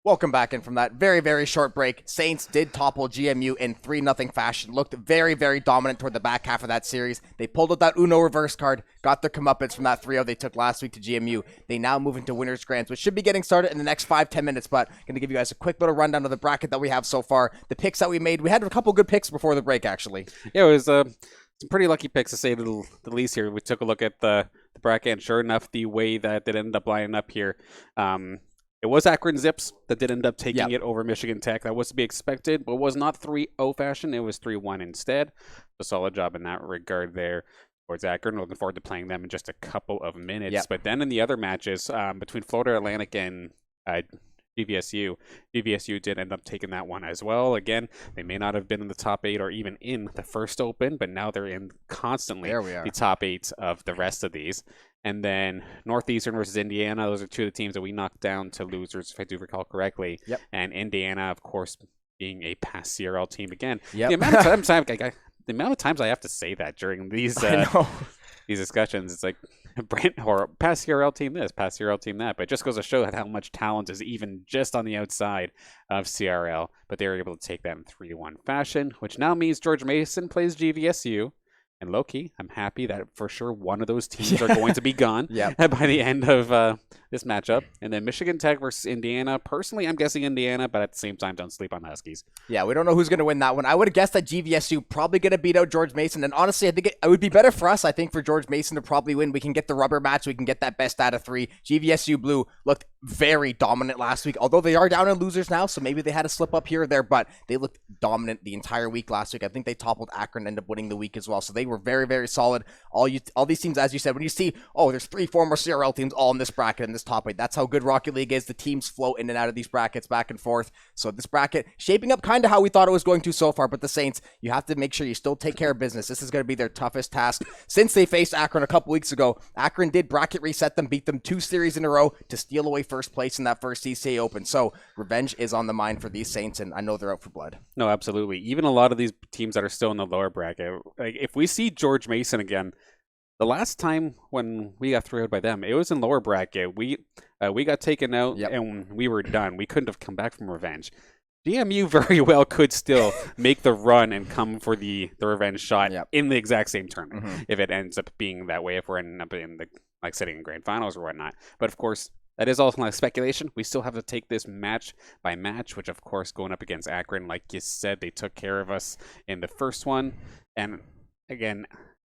Welcome back in from that very, very short break. Saints did topple GMU in 3-0 fashion. Looked very, very dominant toward the back half of that series. They pulled out that Uno reverse card, got their comeuppance from that 3-0 they took last week to GMU. They now move into Winners Grands, which should be getting started in the next 5-10 minutes, but I'm going to give you guys a quick little rundown of the bracket that we have so far. The picks that we made. We had a couple good picks before the break, actually. Yeah, it was some pretty lucky picks to say the least here. We took a look at the bracket, and sure enough, the way that it ended up lining up here, it was Akron Zips that did end up taking it over Michigan Tech. That was to be expected, but was not 3-0 fashion. It was 3-1 instead. A solid job in that regard there towards Akron. Looking forward to playing them in just a couple of minutes. But then in the other matches between Florida Atlantic and GVSU did end up taking that one as well. Again, they may not have been in the top 8 or even in the first open, but now they're in constantly the top 8 of the rest of these. And then Northeastern versus Indiana, those are two of the teams that we knocked down to losers, if I do recall correctly. And Indiana, of course, being a past CRL team again. The amount of times I have to say that during these these discussions, it's like or past CRL team this, past CRL team that. But it just goes to show how much talent is even just on the outside of CRL. But they were able to take that in 3-1 fashion, which now means George Mason plays GVSU. And low-key, I'm happy that for sure one of those teams are going to be gone by the end of this matchup. And then Michigan Tech versus Indiana. Personally, I'm guessing Indiana, but at the same time, don't sleep on the Huskies. Yeah, we don't know who's going to win that one. I would have guessed that GVSU probably going to beat out George Mason. And honestly, I think it would be better for us, I think, for George Mason to probably win. We can get the rubber match. We can get that best out of 3. GVSU Blue looked very dominant last week, although they are down in losers now, so maybe they had a slip up here or there, but they looked dominant the entire week last week. I think they toppled Akron, ended up winning the week as well, so they were very, very solid. All these teams, as you said, when you see, there's 3 former CRL teams all in this bracket, in this top 8, that's how good Rocket League is. The teams flow in and out of these brackets back and forth, so this bracket shaping up kind of how we thought it was going to so far, but the Saints, you have to make sure you still take care of business. This is going to be their toughest task since they faced Akron a couple weeks ago. Akron did bracket reset them, beat them 2 series in a row to steal away first place in that first CCA Open. So revenge is on the mind for these Saints, and I know they're out for blood. No, absolutely. Even a lot of these teams that are still in the lower bracket, like if we see George Mason again, the last time when we got thrown out by them, it was in lower bracket. We got taken out and we were done. We couldn't have come back from revenge. GMU very well could still make the run and come for the revenge shot in the exact same tournament if it ends up being that way, if we're ending up in the sitting in grand finals or whatnot. But of course, that is also speculation. We still have to take this match by match, which of course going up against Akron, like you said, they took care of us in the first one. And again,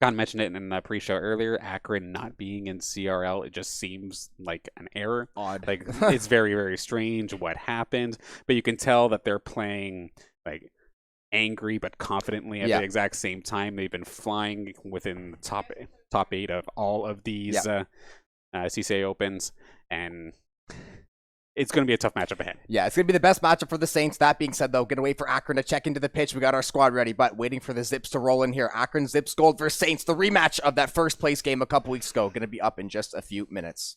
John mentioned it in the pre-show earlier, Akron not being in CRL, it just seems like an error. Odd. Like it's very, very strange what happened. But you can tell that they're playing like angry but confidently at the exact same time. They've been flying within the top 8 of all of these CCA Opens, and it's going to be a tough matchup ahead. Yeah, it's going to be the best matchup for the Saints. That being said, though, going to wait for Akron to check into the pitch. We got our squad ready, but waiting for the Zips to roll in here. Akron Zips Gold versus Saints, the rematch of that first place game a couple weeks ago. Going to be up in just a few minutes.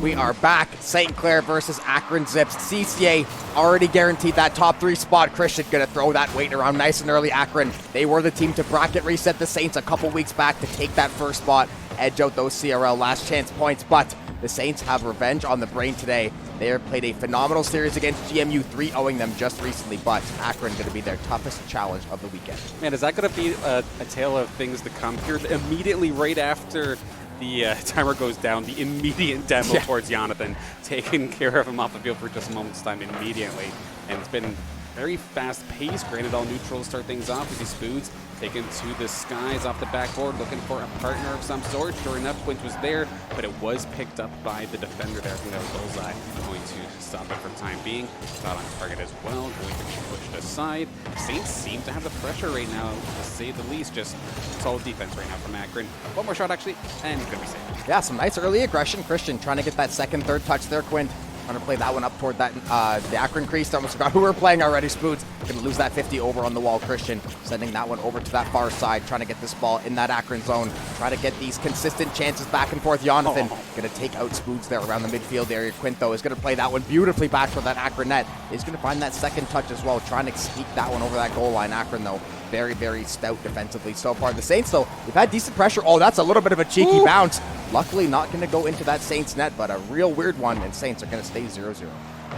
We are back. St. Clair versus Akron Zips. CCA already guaranteed that top 3 spot. Christian gonna throw that weight around nice and early. Akron, they were the team to bracket reset the Saints a couple weeks back to take that first spot, edge out those CRL last chance points, but the Saints have revenge on the brain today. They have played a phenomenal series against GMU, 3-0ing them just recently, but Akron going to be their toughest challenge of the weekend. Man, is that going to be a tale of things to come here? Immediately right after the timer goes down, the immediate demo towards Jonathan, taking care of him off the field for just a moment's time immediately. And it's been very fast-paced. Granted, all neutrals start things off. We see Spoods taken to the skies off the backboard, looking for a partner of some sort. Sure enough, Quint was there, but it was picked up by the defender there. I think that was Bullseye, going to stop it for the time being. Not on target as well, going to be pushed aside. Saints seem to have the pressure right now, to say the least. Just solid defense right now from Akron. One more shot, actually, and it's going to be safe. Yeah, some nice early aggression. Christian trying to get that second, third touch there. Quint trying to play that one up toward that the Akron crease. I almost forgot who we were playing already. Spoods going to lose that 50 over on the wall. Christian sending that one over to that far side, trying to get this ball in that Akron zone. Try to get these consistent chances back and forth. Jonathan going to take out Spoods there around the midfield area. Quint, though, is going to play that one beautifully back for that Akron net. He's going to find that second touch as well, trying to sneak that one over that goal line. Akron, though, very, very stout defensively so far. The Saints, though, we've had decent pressure. Oh, that's a little bit of a cheeky bounce. Luckily, not going to go into that Saints net, but a real weird one, and Saints are going to stay 0-0.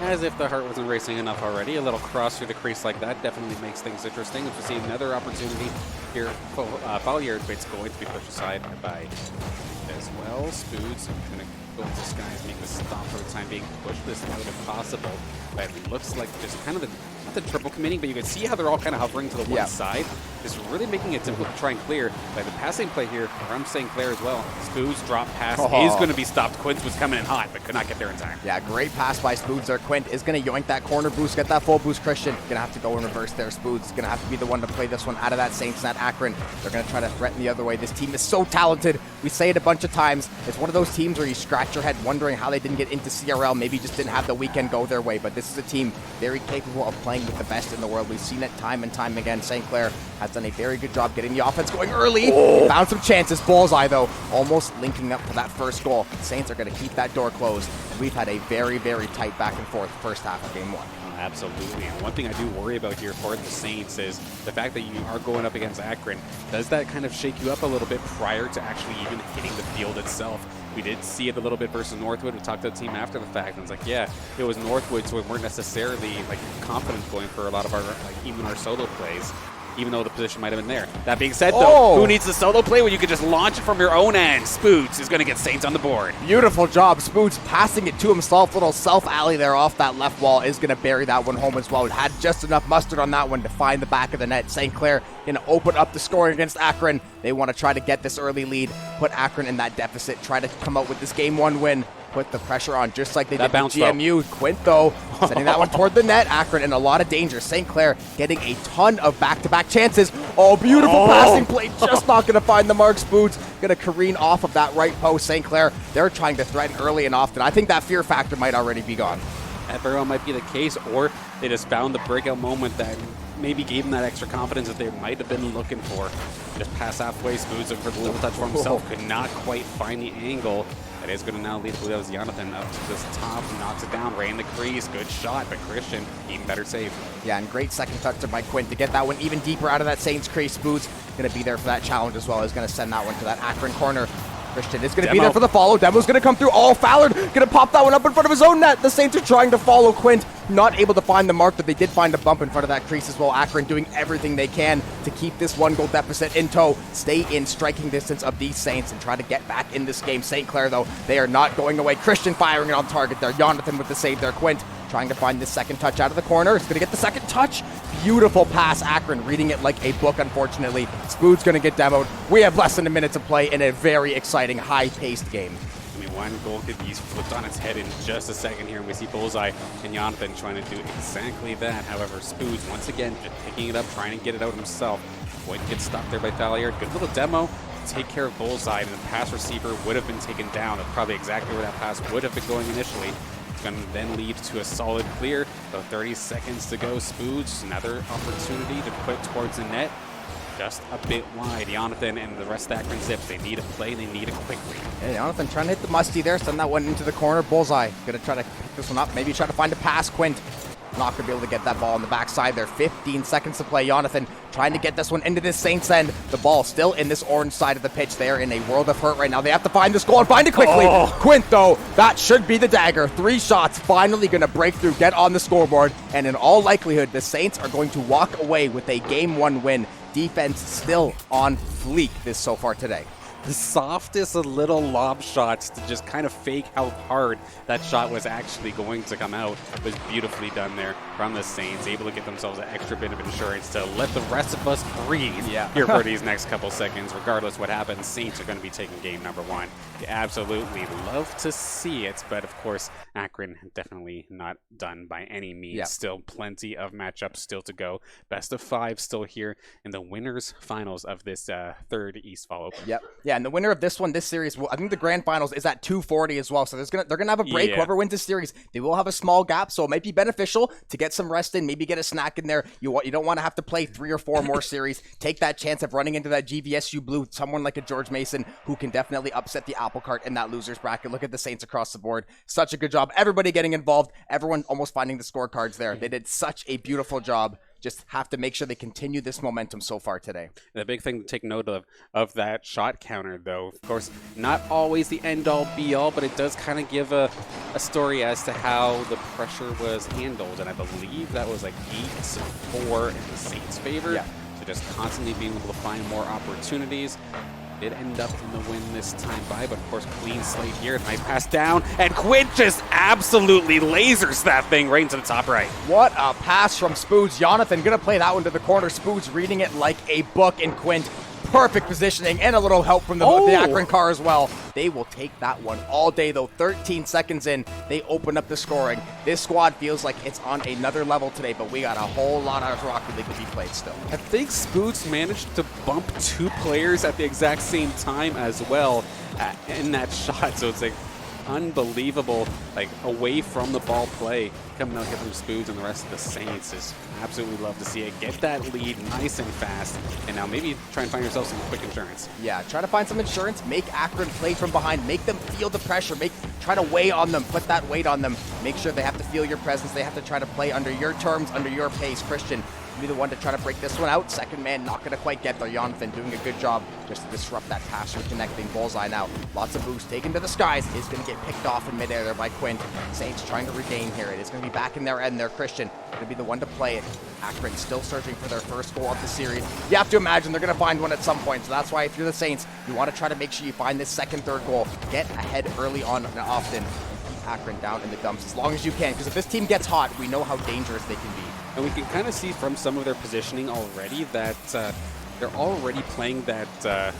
As if the heart wasn't racing enough already. A little cross through the crease like that definitely makes things interesting. If we see another opportunity here, Follier, it's going to be pushed aside by as well. Spoods going to go to the skies, make this stop for the time being, push this out if possible. But it looks like there's kind of not the triple committing, but you can see how they're all kind of hovering to the one side. It's really making it difficult to try and clear. By the passing play here from St. Clair as well. Spoods drop pass is going to be stopped. Quint was coming in hot, but could not get there in time. Yeah, great pass by Spoods there. Quint is going to yoink that corner boost, get that full boost. Christian going to have to go in reverse there. Spoods is going to have to be the one to play this one out of that Saints net. Akron, they're going to try to threaten the other way. This team is so talented. We say it a bunch of times. It's one of those teams where you scratch your head wondering how they didn't get into CRL. Maybe just didn't have the weekend go their way, but this is a team very capable of playing with the best in the world. We've seen it time and time again. St. Clair has done a very good job getting the offense going early. They found some chances. Bullseye, though, almost linking up for that first goal. Saints are going to keep that door closed. And we've had a very, very tight back and forth first half of game one. Absolutely. And one thing I do worry about here for the Saints is the fact that you are going up against Akron. Does that kind of shake you up a little bit prior to actually even hitting the field itself? We did see it a little bit versus Northwood. We talked to the team after the fact, and it's like, yeah, it was Northwood, so we weren't necessarily like confident going for a lot of our, like, even our solo plays, even though the position might have been there. That being said, though, who needs the solo play when you can just launch it from your own end? Spoods is going to get Saints on the board. Beautiful job. Spoods passing it to himself. Little self-alley there off that left wall is going to bury that one home as well. Had just enough mustard on that one to find the back of the net. St. Clair going to open up the scoring against Akron. They want to try to get this early lead, put Akron in that deficit, try to come out with this game one win, put the pressure on just like they did with GMU. Quint, though, sending that one toward the net. Akron in a lot of danger. St. Clair getting a ton of back-to-back chances. Oh, beautiful passing play. Just not going to find the mark. Spoods going to careen off of that right post. St. Clair, they're trying to threaten early and often. I think that fear factor might already be gone. That very well might be the case, or they just found the breakout moment that maybe gave them that extra confidence that they might have been looking for. Just pass halfway. Spoods looking for the little touch for himself. Could not quite find the angle. That is going to now lead, I believe that was Jonathan, up to this top, knocks it down, right in the crease. Good shot, but Christian, even better save. Yeah, and great second touch by Quint to get that one even deeper out of that Saints crease. Spoods going to be there for that challenge as well. He's going to send that one to that Akron corner. Christian is going to be there for the follow. Demo's going to come through. Oh, Fallard going to pop that one up in front of his own net. The Saints are trying to follow Quint. Not able to find the mark, but they did find a bump in front of that crease as well. Akron doing everything they can to keep this one goal deficit in tow. Stay in striking distance of these Saints and try to get back in this game. St. Clair, though, they are not going away. Christian firing it on target there. Jonathan with the save there. Quint trying to find the second touch out of the corner. He's going to get the second touch. Beautiful pass. Akron reading it like a book, unfortunately. Spood's going to get demoed. We have less than a minute to play in a very exciting, high-paced game. I mean, one goal could be flipped on its head in just a second here, and we see Bullseye and Jonathan trying to do exactly that. However, Spoods, once again, just picking it up, trying to get it out himself. Boyd gets stopped there by Fallier. Good little demo. Take care of Bullseye, and the pass receiver would have been taken down. That's probably exactly where that pass would have been going initially. It's going to then lead to a solid clear. About 30 seconds to go. Spoods, another opportunity to put towards the net. just a bit wide. Jonathan and the rest of Akron Zips, they need a play, they need it quickly. Yeah, Jonathan trying to hit the musty there, send that one into the corner. Bullseye. Gonna try to pick this one up. Maybe try to find a pass. Quint not gonna be able to get that ball on the backside there. 15 seconds to play. Jonathan trying to get this one into this Saints end. The ball still in this orange side of the pitch. They are in a world of hurt right now. They have to find this goal and find it quickly. Quint, though, that should be the dagger. 3 shots, finally gonna break through, get on the scoreboard, and in all likelihood, the Saints are going to walk away with a Game 1 win. Defense still on fleek this so far today. The softest of little lob shots to just kind of fake how hard that shot was actually going to come out was beautifully done there from the Saints, able to get themselves an extra bit of insurance to let the rest of us breathe here for these next couple seconds. Regardless what happens, Saints are going to be taking game number 1. You absolutely love to see it, but of course, Akron definitely not done by any means. Still plenty of matchups still to go. Best of 5 still here in the winners finals of this third East Fall Open. Yeah, and the winner of this one, this series, I think the grand finals is at 240 as well. So they're gonna have a break. Whoever wins this series, they will have a small gap. So it might be beneficial to get some rest in, maybe get a snack in there. You don't want to have to play 3 or 4 more series. Take that chance of running into that GVSU blue, someone like a George Mason who can definitely upset the apple cart in that losers bracket. Look at the Saints across the board. Such a good job. Everybody getting involved. Everyone almost finding the scorecards there. They did such a beautiful job. Just have to make sure they continue this momentum so far today. The big thing to take note of that shot counter, though, of course, not always the end-all, be-all, but it does kind of give a story as to how the pressure was handled, and I believe that was like 8-4 in the Saints' favor. So just constantly being able to find more opportunities. Did end up in the win this time by, but of course, clean slate here. Nice pass down, and Quint just absolutely lasers that thing right into the top right. What a pass from Spoods. Jonathan gonna play that one to the corner. Spoods reading it like a book, and Quint, perfect positioning and a little help from the Akron car as well. They will take that one all day, though. 13 seconds in, they open up the scoring. This squad feels like it's on another level today, but we got a whole lot of Rocket League to be played still. I think Spoots managed to bump 2 players at the exact same time as well in that shot, so it's like unbelievable, like away from the ball play coming out here from Spoods and the rest of the Saints. Is absolutely love to see it. Get that lead nice and fast, and now maybe try and find yourself some quick insurance. Yeah, try to find some insurance, make Akron play from behind, make them feel the pressure, try to weigh on them, put that weight on them, make sure they have to feel your presence, they have to try to play under your terms, under your pace. Christian, be the one to try to break this one out. Second man not going to quite get there. Jonathan doing a good job just to disrupt that pass from connecting. Bullseye now. Lots of boost taken to the skies. Is going to get picked off in midair there by Quint. Saints trying to regain here. It is going to be back in their end there. Christian going to be the one to play it. Akron still searching for their first goal of the series. You have to imagine they're going to find one at some point. So that's why if you're the Saints, you want to try to make sure you find this second, third goal. Get ahead early on and often. And keep Akron down in the dumps as long as you can. Because if this team gets hot, we know how dangerous they can be. And we can kind of see from some of their positioning already that they're already playing that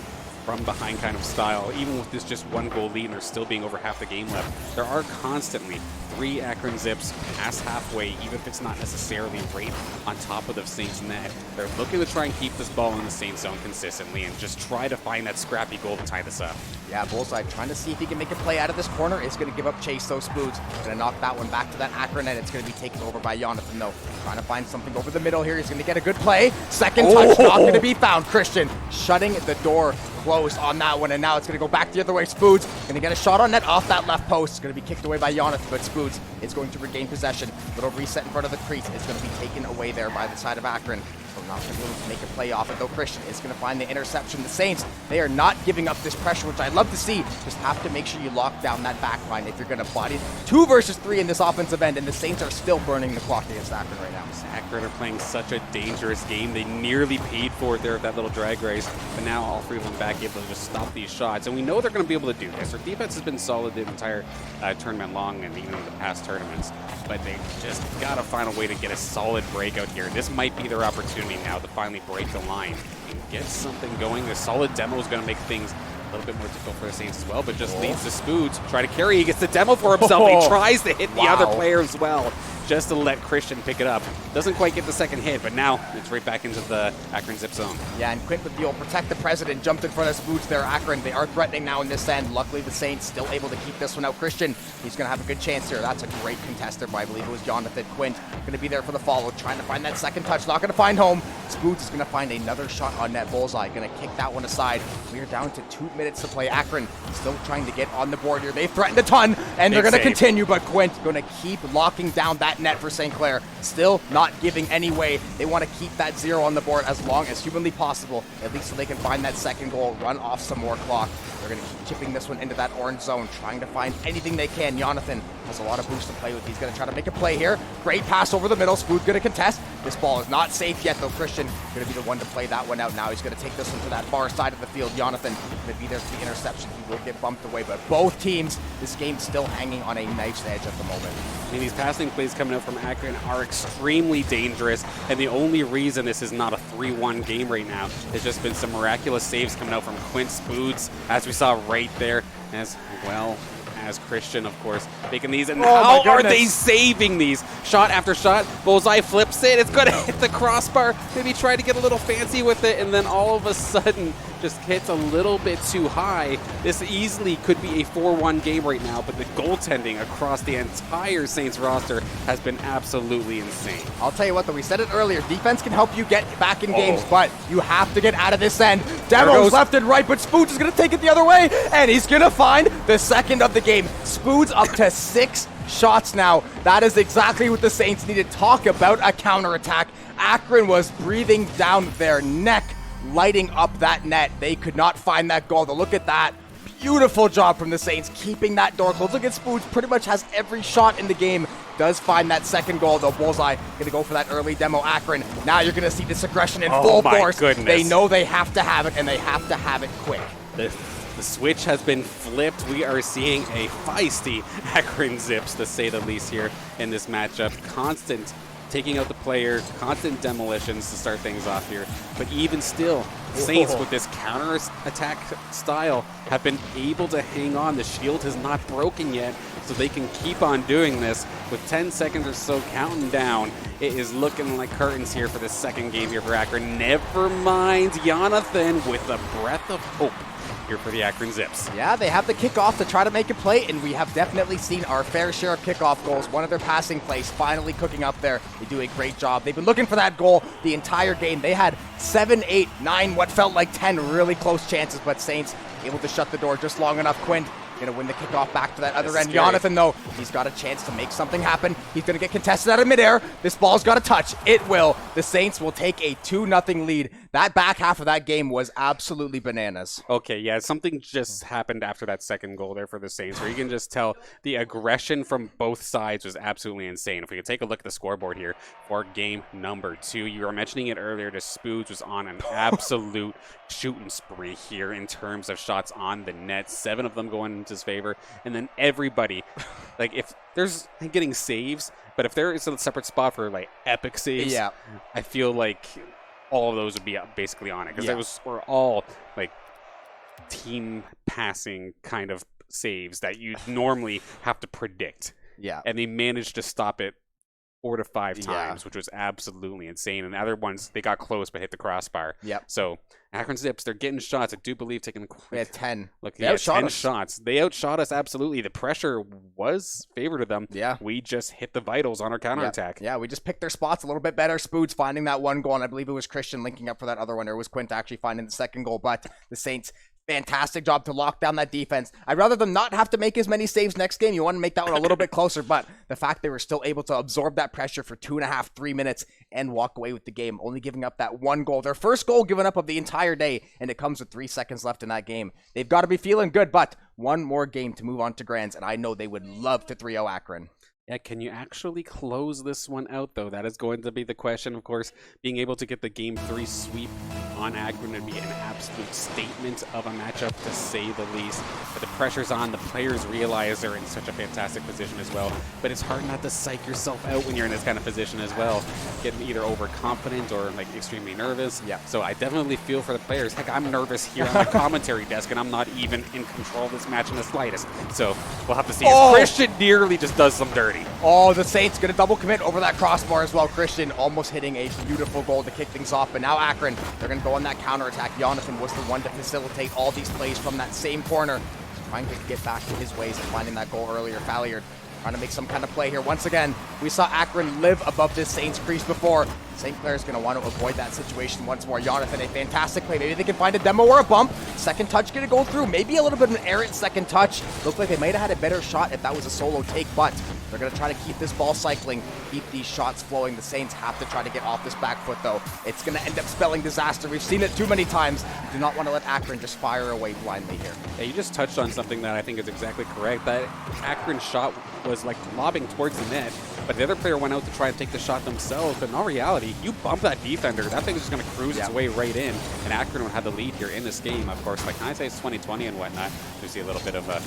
from behind kind of style. Even with this just 1 goal lead and they're still being over half the game left, there are constantly 3 Akron Zips past halfway, even if it's not necessarily right on top of the Saints net. They're looking to try and keep this ball in the Saints zone consistently and just try to find that scrappy goal to tie this up. Yeah, Bullseye trying to see if he can make a play out of this corner. It's going to give up chase, though. Spoods going to knock that one back to that Akron net. It's going to be taken over by Jonathan, though. Trying to find something over the middle here. He's going to get a good play. Second touch, not going to be found. Christian shutting the door closed on that one, and now it's going to go back the other way. Spoods going to get a shot on net off that left post. It's going to be kicked away by Jonathan, but Spoods is going to regain possession. Little reset in front of the crease. It's going to be taken away there by the side of Akron. So not going to be able to make a play off it, though. Christian is going to find the interception. The Saints, they are not giving up this pressure, which I love to see. Just have to make sure you lock down that back line if you're going to body 2 versus 3 in this offensive end, and the Saints are still burning the clock against Akron right now. Akron are playing such a dangerous game. They nearly paid for it there with that little drag race, but now all 3 of them back able to just stop these shots, and we know they're going to be able to do this. Their defense has been solid the entire tournament long and even in the past tournaments, but they just got to find a way to get a solid breakout here. This might be their opportunity now to finally break the line and get something going. The solid demo is going to make things a little bit more difficult for the Saints as well, but just leads to Spoods. Try to carry. He gets the demo for himself. He tries to hit the other player as well. just to let Christian pick it up. Doesn't quite get the second hit, but now it's right back into the Akron Zip zone. Yeah, and Quint with the old protect the president jumped in front of Spoods there. Akron, they are threatening now in this end. Luckily, the Saints still able to keep this one out. Christian, he's going to have a good chance here. That's a great contester by, I believe it was Jonathan. Quint going to be there for the follow, trying to find that second touch. Not going to find home. Spoods is going to find another shot on net. Bullseye going to kick that one aside. We are down to 2 minutes to play. Akron still trying to get on the board here. They threatened a ton, and they're going to continue, but Quint going to keep locking down that net for St. Clair. Still not giving any way. They want to keep that 0 on the board as long as humanly possible, at least so they can find that second goal, run off some more clock. They're going to keep chipping this one into that orange zone, trying to find anything they can. Jonathan has a lot of boost to play with. He's going to try to make a play here. Great pass over the middle. Spood's going to contest. This ball is not safe yet, though. Christian going to be the one to play that one out now. He's going to take this one to that far side of the field. Jonathan going to be there for the interception. He will get bumped away, but both teams, this game's still hanging on a knife's edge at the moment. I mean, these passing plays coming out from Akron are extremely dangerous, and the only reason this is not a 3-1 game right now has just been some miraculous saves coming out from Quint Spoods, as we saw right there, as well as Christian, of course, making these. And how are they saving these? Shot after shot. Bullseye flips it. It's going to hit the crossbar. Maybe try to get a little fancy with it, and then all of a sudden just hits a little bit too high. This easily could be a 4-1 game right now, but the goaltending across the entire Saints roster has been absolutely insane. I'll tell you what, though, we said it earlier, defense can help you get back in games, but you have to get out of this end. Demo's left and right, but Spoods is going to take it the other way, and he's going to find the second of the game. Spoods up to 6 shots now. That is exactly what the Saints needed. Talk about a counterattack. Akron was breathing down their neck, lighting up that net. They could not find that goal. Look at that. Beautiful job from the Saints, keeping that door closed. Look at Spoods, pretty much has every shot in the game. Does find that second goal, though. Bullseye going to go for that early demo. Akron, now you're going to see this aggression in full force. Goodness. They know they have to have it, and they have to have it quick. The switch has been flipped. We are seeing a feisty Akron Zips, to say the least, here in this matchup. Constant taking out the player, constant demolitions to start things off here. But even still, Saints with this counter-attack style have been able to hang on. The shield has not broken yet, so they can keep on doing this. With 10 seconds or so counting down, it is looking like curtains here for the second game here for Akron. Never mind Jonathan with a breath of hope here for the Akron Zips. Yeah, they have the kickoff to try to make a play, and we have definitely seen our fair share of kickoff goals. One of their passing plays finally cooking up there. They do a great job. They've been looking for that goal the entire game. They had 7, 8, 9, what felt like 10 really close chances, but Saints able to shut the door just long enough. Quint going to win the kickoff back to that other end. Jonathan, though, he's got a chance to make something happen. He's going to get contested out of midair. This ball's got a touch. It will. The Saints will take a 2-0 lead. That back half of that game was absolutely bananas. Okay, yeah, something just happened after that second goal there for the Saints, where you can just tell the aggression from both sides was absolutely insane. If we could take a look at the scoreboard here for game number 2, you were mentioning it earlier, the Spoods was on an absolute shooting spree here in terms of shots on the net. 7 of them going into his favor, and then everybody, like, if there's getting saves, but if there is a separate spot for like epic saves, yeah, I feel like all of those would be basically on it, because were all like team passing kind of saves that you normally have to predict. Yeah, and they managed to stop it 4 to 5 times, which was absolutely insane. And the other ones, they got close but hit the crossbar. Yep. So Akron Zips, they're getting shots. I do believe taking they had 10. Look, they had 10 shots. They outshot us absolutely. The pressure was favored to them. Yeah. We just hit the vitals on our counterattack. Yeah, we just picked their spots a little bit better. Spoods finding that one goal, and I believe it was Christian linking up for that other one, or it was Quint actually finding the second goal. But the Saints, fantastic job to lock down that defense. I'd rather them not have to make as many saves next game. You want to make that one a little bit closer, but the fact they were still able to absorb that pressure for 2.5, 3 minutes and walk away with the game, only giving up that one goal. Their first goal given up of the entire day, and it comes with 3 seconds left in that game. They've got to be feeling good, but one more game to move on to Grands, and I know they would love to 3-0 Akron. Yeah, can you actually close this one out, though? That is going to be the question, of course. Being able to get the Game 3 sweep on Akron would be an absolute statement of a matchup, to say the least. But the pressure's on, the players realize they're in such a fantastic position as well. But it's hard not to psych yourself out when you're in this kind of position as well. Getting either overconfident or like extremely nervous. Yeah. So I definitely feel for the players. Heck, I'm nervous here on the commentary desk, and I'm not even in control of this match in the slightest. So we'll have to see. Oh! Christian nearly just does some dirty. Oh, the Saints going to double commit over that crossbar as well. Christian almost hitting a beautiful goal to kick things off. But now Akron, they're going to go on that counterattack. Jonathan was the one to facilitate all these plays from that same corner. Trying to get back to his ways of finding that goal earlier. Falliard trying to make some kind of play here. Once again, we saw Akron live above this Saints crease before. St. Clair is going to want to avoid that situation once more. Jonathan, a fantastic play. Maybe they can find a demo or a bump. Second touch going to go through. Maybe a little bit of an errant second touch. Looked like they might have had a better shot if that was a solo take, but they're going to try to keep this ball cycling, keep these shots flowing. The Saints have to try to get off this back foot, though. It's going to end up spelling disaster. We've seen it too many times. Do not want to let Akron just fire away blindly here. Yeah, you just touched on something that I think is exactly correct. That Akron shot was like lobbing towards the net, but the other player went out to try and take the shot themselves. But in all reality, you bump that defender, that thing is just going to cruise its way right in, and Akron would have the lead here in this game. Of course, like hindsight's 2020 and whatnot. We see a little bit of a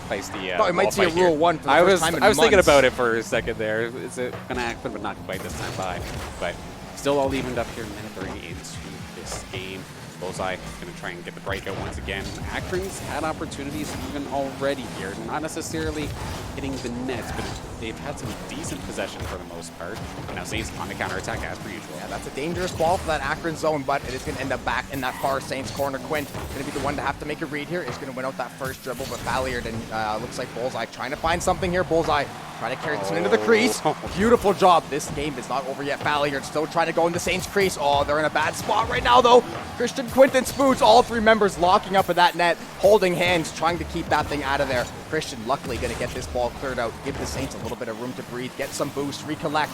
feisty. Oh, we might see a Rule 1 for the first time in I was thinking months. about it for a second there. Is it going to happen? But not quite this time by. But still all evened up here, minute 30 into this game. Bullseye going to try and get the breakout once again. Akron's had opportunities even already here. Not necessarily hitting the nets, but they've had some decent possession for the most part. And now Saints on the counterattack as per usual. Yeah, that's a dangerous ball for that Akron zone, but it is going to end up back in that far Saints corner. Quint going to be the one to have to make a read here. Is going to win out that first dribble, but Falliard and looks like Bullseye trying to find something here. Bullseye trying to carry this one into the crease. Beautiful job. This game is not over yet. Falliard still trying to go in the Saints crease. Oh, they're in a bad spot right now, though. Christian, Quinton, Spoots, all three members locking up at that net, holding hands, trying to keep that thing out of there. Christian luckily going to get this ball cleared out, give the Saints a little bit of room to breathe, get some boost, recollect.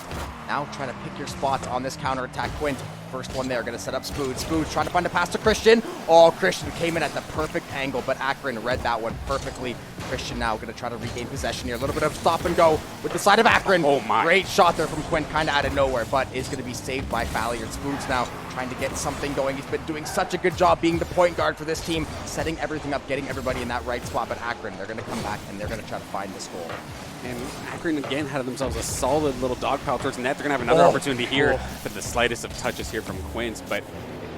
Now trying to pick your spots on this counterattack. Quint, first one there, going to set up Spoots. Spoots trying to find a pass to Christian. Oh, Christian came in at the perfect angle, but Akron read that one perfectly. Christian now going to try to regain possession here. A little bit of stop and go with the side of Akron. Oh my. Great shot there from Quint, kind of out of nowhere, but is going to be saved by Falliard. Spoots now trying to get something going. He's been doing such a good job being the point guard for this team, setting everything up, getting everybody in that right spot. But Akron, they're going to come back and they're going to try to find this goal. And Akron again had themselves a solid little dog pile towards the net. They're going to have another opportunity here for the slightest of touches here from Quint. But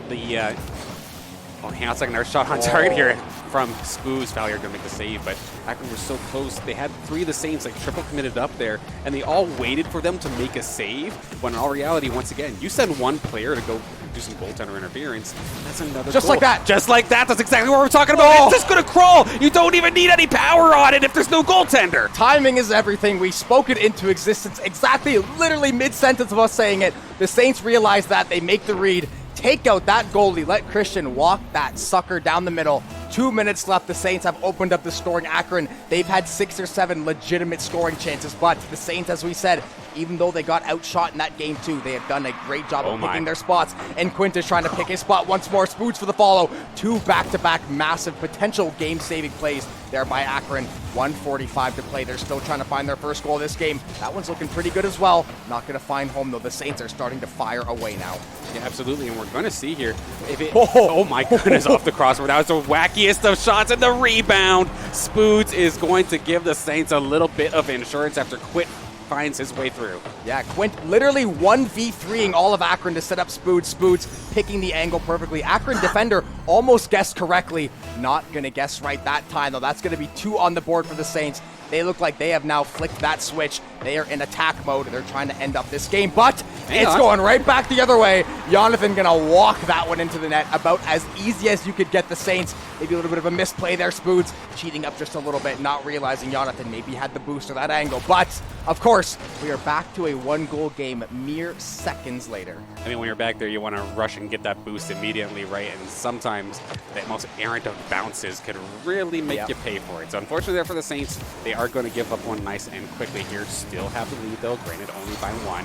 the hang on a second, there's a shot on target here from Spoos. Falliard going to make the save, but Akron was so close. They had three of the Saints like triple committed up there, and they all waited for them to make a save, when in all reality, once again, you send one player to go do some goaltender interference, that's another Just goal. like that. Just like that. That's exactly what we're talking about. Oh. It's just going to crawl. You don't even need any power on it if there's no goaltender. Timing is everything. We spoke it into existence exactly, literally mid-sentence of us saying it. The Saints realize that. They make the read. Take out that goalie. Let Christian walk that sucker down the middle. 2 minutes left. The Saints have opened up the scoring. Akron, they've had 6 or 7 legitimate scoring chances, but the Saints, as we said, even though they got outshot in that game too, they have done a great job of picking their spots. And Quint is trying to pick his spot once more. Spoots for the follow. 2 back-to-back massive potential game-saving plays there by Akron. 1:45 to play. They're still trying to find their first goal of this game. That one's looking pretty good as well. Not going to find home, though. The Saints are starting to fire away now. Yeah, absolutely, and we're going to see here. If it, oh my goodness, off the crossbar. That was the wackiest of shots, and the rebound. Spoods is going to give the Saints a little bit of insurance after Quint finds his way through. Yeah, Quint literally 1v3ing all of Akron to set up Spoods. Spoods picking the angle perfectly. Akron defender almost guessed correctly. Not going to guess right that time, though. That's going to be 2 on the board for the Saints. They look like they have now flicked that switch. They are in attack mode. They're trying to end up this game, but it's going right back the other way. Jonathan gonna walk that one into the net about as easy as you could get the Saints. Maybe a little bit of a misplay there, Spoods. Cheating up just a little bit, not realizing Jonathan maybe had the boost or that angle. But, of course, we are back to a 1-goal game mere seconds later. I mean, when you're back there, you want to rush and get that boost immediately, right? And sometimes the most errant of bounces could really make you pay for it. So unfortunately there for the Saints, they are going to give up one nice and quickly here. Still have the lead, though, granted only by 1.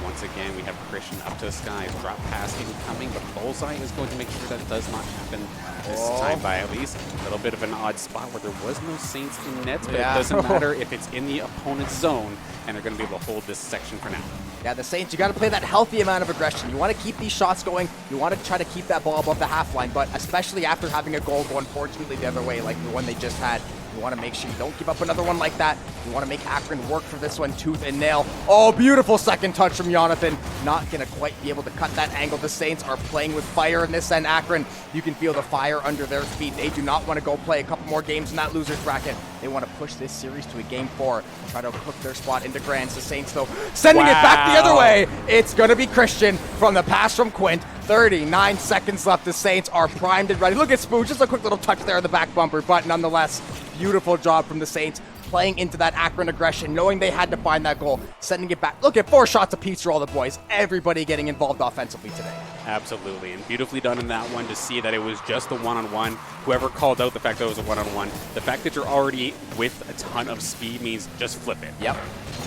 Once again, we have Christian up to the skies, drop pass incoming, but Bullseye is going to make sure that does not happen this time by at least a little bit of an odd spot where there was no Saints in nets, but it doesn't matter if it's in the opponent's zone, and they're going to be able to hold this section for now. Yeah, the Saints, you got to play that healthy amount of aggression. You want to keep these shots going. You want to try to keep that ball above the half line, but especially after having a goal go unfortunately the other way, like the one they just had, you want to make sure you don't give up another one like that. You want to make Akron work for this one tooth and nail. Oh, beautiful second touch from Jonathan. Not going to quite be able to cut that angle. The Saints are playing with fire in this end. Akron, you can feel the fire under their feet. They do not want to go play a couple more games in that loser's bracket. They want to push this series to a game 4. Try to hook their spot into Grands. The Saints, though, sending it back the other way. It's going to be Christian from the pass from Quint. 39 seconds left. The Saints are primed and ready. Look at Spoo. Just a quick little touch there on the back bumper, but nonetheless, beautiful job from the Saints playing into that Akron aggression, knowing they had to find that goal, sending it back. Look at 4 shots apiece for all the boys. Everybody getting involved offensively today. Absolutely, and beautifully done in that one to see that it was just a one-on-one. Whoever called out the fact that it was a one-on-one, the fact that you're already with a ton of speed means just flip it. Yep.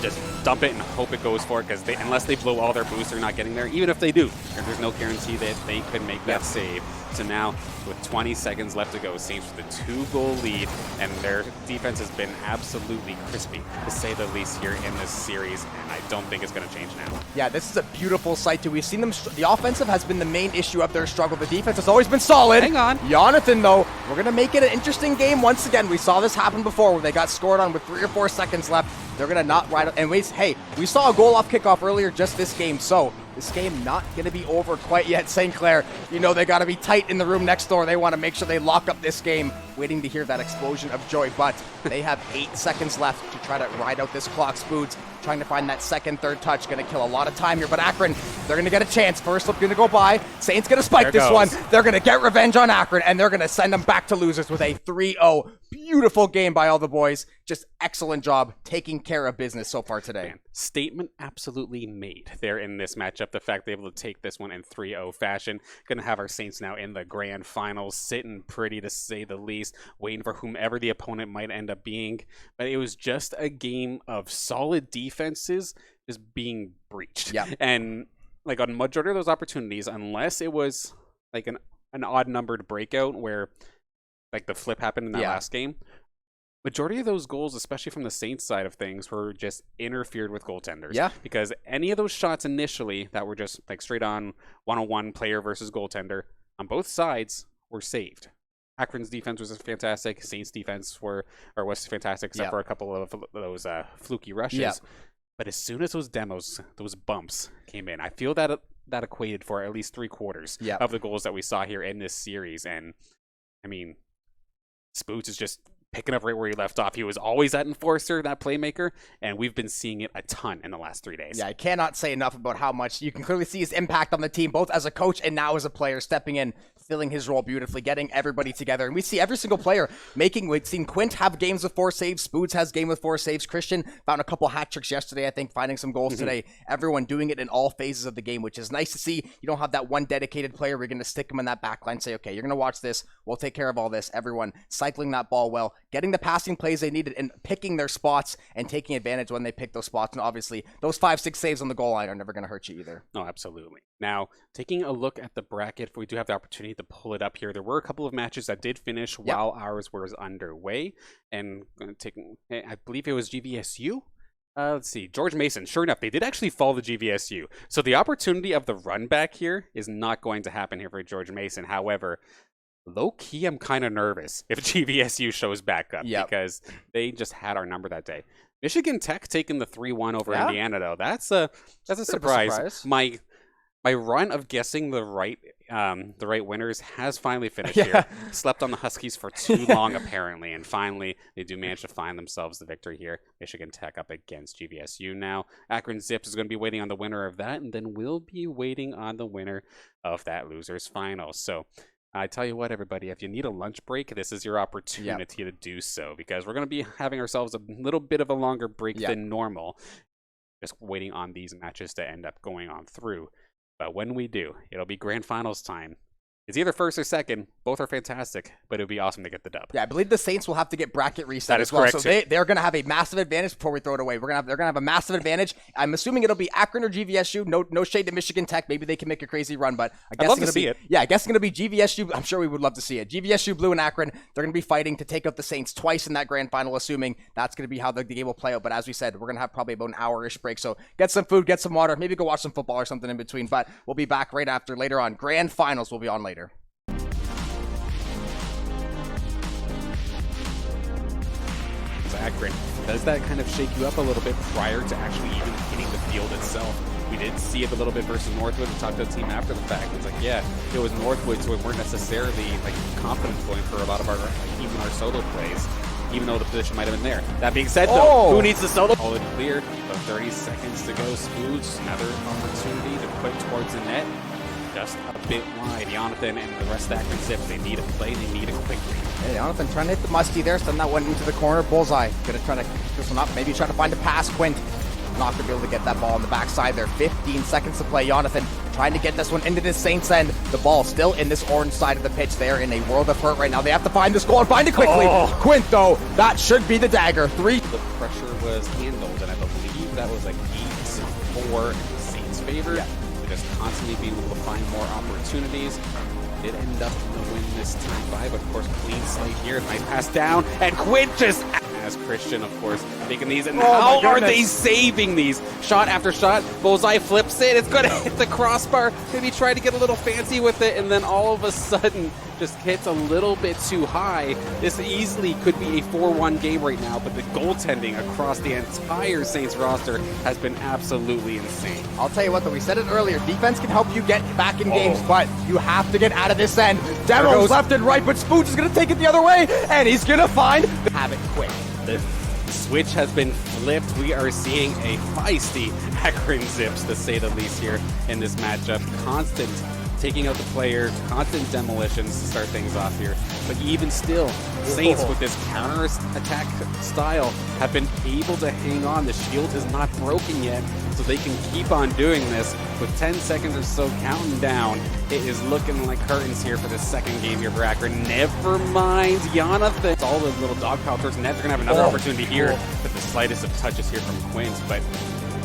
Just dump it and hope it goes for it, because unless they blow all their boosts, they're not getting there. Even if they do, there's no guarantee that they could make that save. So now, with 20 seconds left to go, Saints with a 2-goal lead, and their defense has been absolutely crispy, to say the least, here in this series, and I don't think it's going to change now. Yeah, this is a beautiful sight, too. We've seen them, the offensive has been the main issue of their struggle. The defense has always been solid. Hang on. Jonathan, though, we're going to make it an interesting game once again. We saw this happen before where they got scored on with 3 or 4 seconds left. They're going to not ride, and hey, we saw a goal off kickoff earlier just this game, so this game not going to be over quite yet. St. Clair, you know they got to be tight in the room next door. They want to make sure they lock up this game, waiting to hear that explosion of joy, but they have 8 seconds left to try to ride out this clock. Spoods trying to find that second, third touch, going to kill a lot of time here, but Akron, they're going to get a chance. First look going to go by. Saints going to spike this one. They're going to get revenge on Akron, and they're going to send them back to losers with a 3-0. Beautiful game by all the boys. Just excellent job taking care of business so far today. Man, statement absolutely made there in this matchup. The fact they're able to take this one in 3-0 fashion. Going to have our Saints now in the grand finals, sitting pretty to say the least, waiting for whomever the opponent might end up being. But it was just a game of solid defenses just being breached. Yeah. And like on majority of those opportunities, unless it was like an odd numbered breakout where like the flip happened in that last game, majority of those goals, especially from the Saints side of things, were just interfered with goaltenders. Yeah. Because any of those shots initially that were just like straight on one-on-one player versus goaltender on both sides were saved. Akron's defense was fantastic. Saints defense was fantastic, except for a couple of those fluky rushes. Yeah. But as soon as those bumps came in, I feel that equated for at least 3/4 of the goals that we saw here in this series. And I mean, Spoots is just picking up right where he left off. He was always that enforcer, that playmaker, and we've been seeing it a ton in the last 3 days. Yeah, I cannot say enough about how much you can clearly see his impact on the team, both as a coach and now as a player, stepping in, filling his role beautifully, getting everybody together. And we see every single player we've seen Quint have games with 4 saves, Spoots has game with 4 saves, Christian found a couple hat tricks yesterday, I think, finding some goals today. Everyone doing it in all phases of the game, which is nice to see. You don't have that one dedicated player. We're going to stick him in that back line, say, okay, you're going to watch this. We'll take care of all this. Everyone cycling that ball well, getting the passing plays they needed, and picking their spots and taking advantage when they pick those spots. And obviously, those 5-6 saves on the goal line are never going to hurt you either. No, absolutely. Now, taking a look at the bracket, if we do have the opportunity to pull it up here, there were a couple of matches that did finish while ours was underway. And I believe it was GVSU. Let's see, George Mason. Sure enough, they did actually fall to GVSU. So the opportunity of the run back here is not going to happen here for George Mason. However, low-key, I'm kind of nervous if GVSU shows back up because they just had our number that day. Michigan Tech taking the 3-1 over Indiana, though. That's a surprise. My run of guessing the right winners has finally finished here. Slept on the Huskies for too long, apparently, and finally they do manage to find themselves the victory here. Michigan Tech up against GVSU now. Akron Zips is going to be waiting on the winner of that, and then we'll be waiting on the winner of that losers final. So I tell you what, everybody, if you need a lunch break, this is your opportunity to do so, because we're going to be having ourselves a little bit of a longer break than normal, just waiting on these matches to end up going on through. But when we do, it'll be grand finals time. It's either first or second. Both are fantastic, but it would be awesome to get the dub. Yeah, I believe the Saints will have to get bracket reset That as is well. correct, So they're going to have a massive advantage before we throw it away. They're going to have a massive advantage. I'm assuming it'll be Akron or GVSU. No shade to Michigan Tech. Maybe they can make a crazy run, but I guess I'd love it's to see going to it. be. Yeah, I guess it's going to be GVSU. I'm sure we would love to see it. GVSU Blue and Akron. They're going to be fighting to take out the Saints twice in that grand final. Assuming that's going to be how the game will play out. But as we said, we're going to have probably about an hour-ish break. So get some food, get some water, maybe go watch some football or something in between. But we'll be back right after later on. Grand finals will be on later. Akron. Does that kind of shake you up a little bit prior to actually even hitting the field itself? We did see it a little bit versus Northwood and talked to the team after the fact. It's like, yeah, it was Northwood, so we weren't necessarily like confident going for a lot of our, even our solo plays, even though the position might have been there. That being said, though, who needs the solo? All it clear, about 30 seconds to go. Spoods, another opportunity to put towards the net. Just a bit wide. Jonathan and the rest of Akron Zips, they need a play, they need a quick read. Hey, Jonathan trying to hit the musty there, send that one into the corner, bullseye. Gonna try to pick this one up, maybe try to find a pass, Quint. Not gonna be able to get that ball on the backside there. 15 seconds to play. Jonathan trying to get this one into the Saints end. The ball still in this orange side of the pitch. They are in a world of hurt right now. They have to find this goal and find it quickly. Quint, though, that should be the dagger. 3. The pressure was handled, and I believe that was like 8-4 in the Saints' favor. Yeah. They're just constantly being able to find more opportunities. Did end up in the win this time by, but of course, clean slate here. Nice pass down, and Quint just as Christian, of course, making these. And how are they saving these? Shot after shot. Bullseye flips it. It's going to hit the crossbar. Maybe try to get a little fancy with it, and then all of a sudden just hits a little bit too high. This easily could be a 4-1 game right now, but the goaltending across the entire Saints roster has been absolutely insane. I'll tell you what, though, we said it earlier. Defense can help you get back in games, but you have to get out of this end. Demo's left and right, but Spooge is going to take it the other way, and he's going to have it quick. The switch has been flipped. We are seeing a feisty Akron Zips, to say the least, here in this matchup. Constant taking out the player, constant demolitions to start things off here. But even still, Saints with this counter-attack style have been able to hang on. The shield is not broken yet, so they can keep on doing this. With 10 seconds or so counting down, it is looking like curtains here for the second game here for Akron. Never mind Jonathan. It's all the little dog pile towards the net. They're going to have another opportunity here with the slightest of touches here from Quinns. But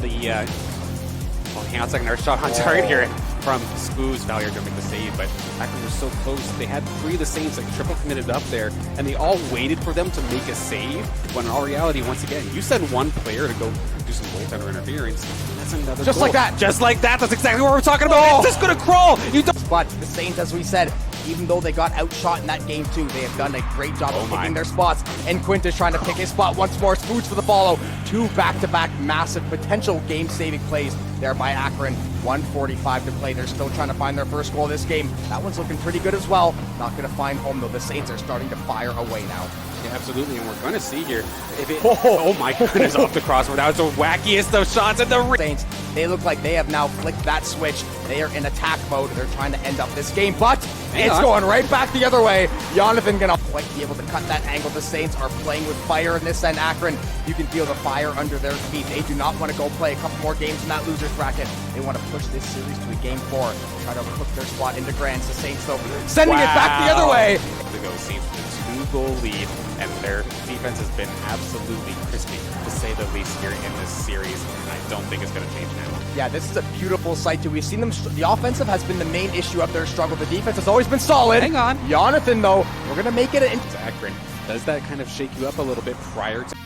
the hang on a second, our shot on target here from Spoo's. Valier to make the save, but Akron was so close. They had 3 of the Saints like triple committed up there, and they all waited for them to make a save, when in all reality, once again, you send one player to go do some goaltender interference, that's another Just goal. like that. Just like that. That's exactly what we're talking about. It's just going to crawl. You don't. But the Saints, as we said, even though they got outshot in that game too, they have done a great job of picking their spots. And Quint is trying to pick his spot once more. Spooge for the follow. 2 back-to-back massive potential game-saving plays there by Akron. 1:45 to play. They're still trying to find their first goal this game. That one's looking pretty good as well. Not going to find home, though. The Saints are starting to fire away now. Yeah, absolutely, and we're going to see here. If it, oh my goodness, off the crossbar. That was the wackiest of shots in the Saints, they look like they have now flicked that switch. They are in attack mode. They're trying to end up this game, but it's going right back the other way. Jonathan gonna quite be able to cut that angle. The Saints are playing with fire in this end. Akron, you can feel the fire under their feet. They do not want to go play a couple more games in that loser's bracket. They want to push this series to a game 4. Try to hook their spot into Grands. The Saints, though, sending it back the other way. To go Saints with a 2-goal lead, and their defense has been absolutely crispy, to say the least, here in this series, and I don't think it's going to change now. Yeah, this is a beautiful sight, too. We've seen them. The offensive has been the main issue of their struggle. The defense has always been solid. Hang on. Jonathan, though, we're going to make it Akron. Does that kind of shake you up a little bit prior to